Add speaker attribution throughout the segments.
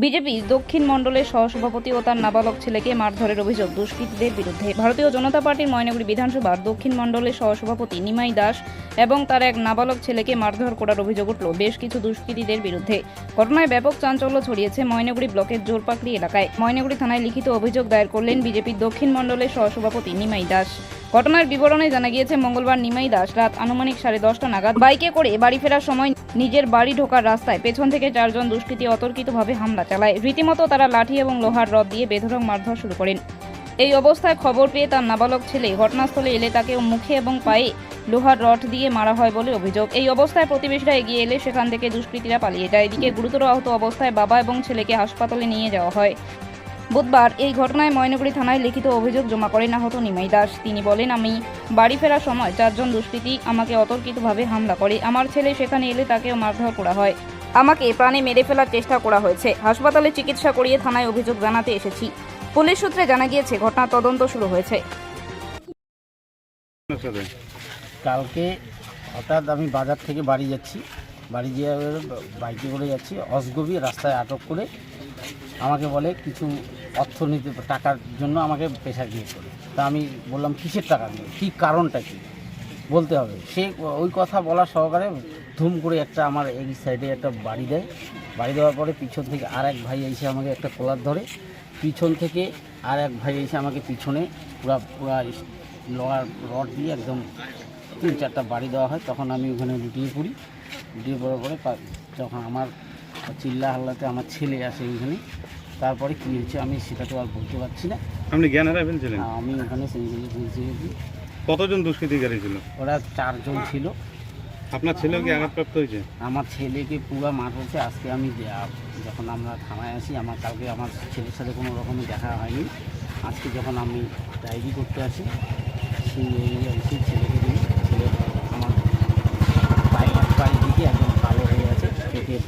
Speaker 1: BJP দক্ষিণ মণ্ডলের সহসভাপতি ও তার নাবালক ছেলেকে মারধরের অভিযোগ দুষ্কৃতীদের বিরুদ্ধে। ভারতীয় জনতা পার্টির ময়নাগুড়ি বিধানসভার দক্ষিণ মণ্ডলের সহসভাপতি নিমাই দাস এবং তার এক নাবালক ছেলেকে মারধর করার অভিযোগ উঠল বেশ কিছু দুষ্কৃতীদের বিরুদ্ধে। ঘটনায় ব্যাপক চাঞ্চল্য ছড়িয়েছে ময়নাগুড়ি ব্লকের জোরপাকড়ি এলাকায়। ময়নাগুড়ি থানায় লিখিত অভিযোগ দায়ের করলেন বিজেপির দক্ষিণ মণ্ডলের সহসভাপতি নিমাই দাস। ঘটনার বিবরণে জানা গিয়েছে, মঙ্গলবার নিমাই দাস রাত আনুমানিক 10:30 নাগাদ বাইকে করে বাড়ি ফেরার সময় নিজের বাড়ি ঢোকার রাস্তায় পেছন থেকে 4 জন দুষ্কৃতী অতর্কিতভাবে হামলা চালায়। রীতিমতো তারা লাঠি এবং লোহার রড দিয়ে বেধড়ক মারধর শুরু করেন। এই অবস্থায় খবর পেয়ে তার নাবালক ছেলে ঘটনাস্থলে এলে তাকে মুখে এবং পায়ে লোহার রড দিয়ে মারা হয় বলে অভিযোগ। এই অবস্থায় প্রতিবেশীরা এগিয়ে এলে সেখান থেকে দুষ্কৃতীরা পালিয়ে যায়। এদিকে গুরুতর আহত অবস্থায় বাবা এবং ছেলেকে হাসপাতালে নিয়ে যাওয়া হয়। বুধবার এই ঘটনায় ময়নাগুড়ি থানায় লিখিত অভিযোগ জমা করেন আহত নিমাই দাস। তিনি বলেন, আমি বাড়ি ফেরার সময় 4 জন দুষ্কৃতী আমাকে অতর্কিতভাবে হামলা করে। আমার ছেলে সেখানে এলে তাকেও মারধর করা হয়। আমাকে প্রাণে মেরে ফেলার চেষ্টা করা হয়েছে। হাসপাতালে চিকিৎসা করিয়ে থানায় অভিযোগ জানাতে এসেছি। পুলিশ সূত্রে জানা গিয়েছে ঘটনার তদন্ত শুরু হয়েছে।
Speaker 2: কালকে হঠাৎ আমি বাজার থেকে বাড়ি যাচ্ছি, বাড়ি গিয়ে বাইকে করে যাচ্ছি, অসগবি রাস্তায় আটক করে আমাকে বলে কিছু অর্থনীতি টাকার জন্য আমাকে পেশা দিয়ে করে। তা আমি বললাম কিসের টাকা দিয়ে, কী কারণটা কী বলতে হবে। সে ওই কথা বলার সহকারে ধুম করে একটা আমার এই সাইডে একটা বাড়ি দেয়। বাড়ি দেওয়ার পরে পিছন থেকে আর এক ভাই এসে আমাকে একটা কলার ধরে, পিছন থেকে আর এক ভাই এসে আমাকে পিছনে পুরা লোহার রড দিয়ে একদম 3-4টা বাড়ি দেওয়া হয়। তখন আমি ওখানে লুটিয়ে পড়ি। লুটিয়ে পড়ার পরে যখন আমার চিল্লা হাল্লাতে আমার ছেলে আসে ওইখানে, তারপরে কী হয়েছে আমি সেটা তো আর বলতে পারছি না।
Speaker 3: আপনি জ্ঞান হারায় ফেলছিলেন?
Speaker 2: আমি ওখানে সেইগুলো বলছি।
Speaker 3: কতজন দুষ্কৃতিকারী ছিল?
Speaker 2: ওরা 4 জন ছিল।
Speaker 3: আপনার ছেলেও কি আঘাতপ্রাপ্ত হয়েছে?
Speaker 2: আমার ছেলেকে পুরো মার হয়েছে। আজকে আমি যখন আমরা থানায় আসি, কালকে আমার ছেলের সাথে কোনো রকমের দেখা হয়নি। আজকে যখন আমি ডায়েরি করতে আসি, সেই ছেলেকে দিই। ছেলে আমার পায়ের দিকে একদম কালো হয়ে আছে, চোখের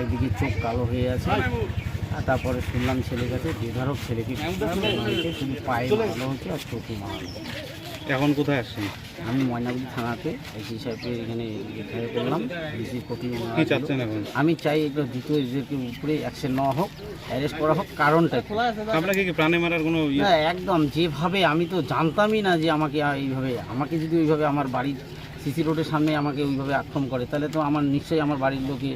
Speaker 2: একদিকে চোখ কালো হয়ে আছে। আর তারপরে শুনলাম ছেলের কাছে বেধড়ক ছেলেকে শুধু পায়ে মারানো হয়েছে আর চোখে মারানো হয়েছে।
Speaker 3: এখন কোথায় আসছেন?
Speaker 2: আমি ময়নাগুড়ি থানাতে এসি সাহেবের এখানে এফআইআর করলাম।
Speaker 3: কি চাচ্ছেন এখন?
Speaker 2: আমি চাই এগুলো দ্রুত এদেরকে উপরে অ্যাকশন নেওয়া হোক, অ্যারেস্ট করা হোক। কারণটা কি?
Speaker 3: আপনাকে কি প্রাণে মারার কোনো
Speaker 2: না, একদম যেভাবে আমি তো জানতামই না যে আমাকে এইভাবে, আমাকে যদি ওইভাবে আমার বাড়ির সিসি রোডের সামনে আমাকে ওইভাবে আক্রমণ করে, তাহলে তো আমার নিশ্চয়ই আমার বাড়ির লোকে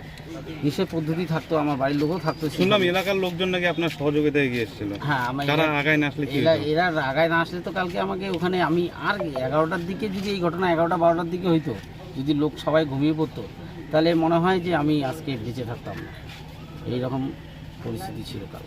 Speaker 2: নিশ্চয়ই পদ্ধতি থাকতো, আমার বাড়ির লোকও থাকতো।
Speaker 3: শুনলাম এলাকার লোকজন নাকি আপনার সহযোগিতায় এগিয়ে এসেছিল।
Speaker 2: হ্যাঁ,
Speaker 3: তারা আগায় না আসলে কি?
Speaker 2: এরা আগায় না আসলে তো কালকে আমাকে ওখানে আমি আর 11টার দিকে, যদি এই ঘটনা 11টা-12টার দিকে হইতো, যদি লোক সবাই ঘুমিয়ে পড়তো, তাহলে মনে হয় যে আমি আজকে বেঁচে থাকতাম না। এইরকম পরিস্থিতি ছিল কাল।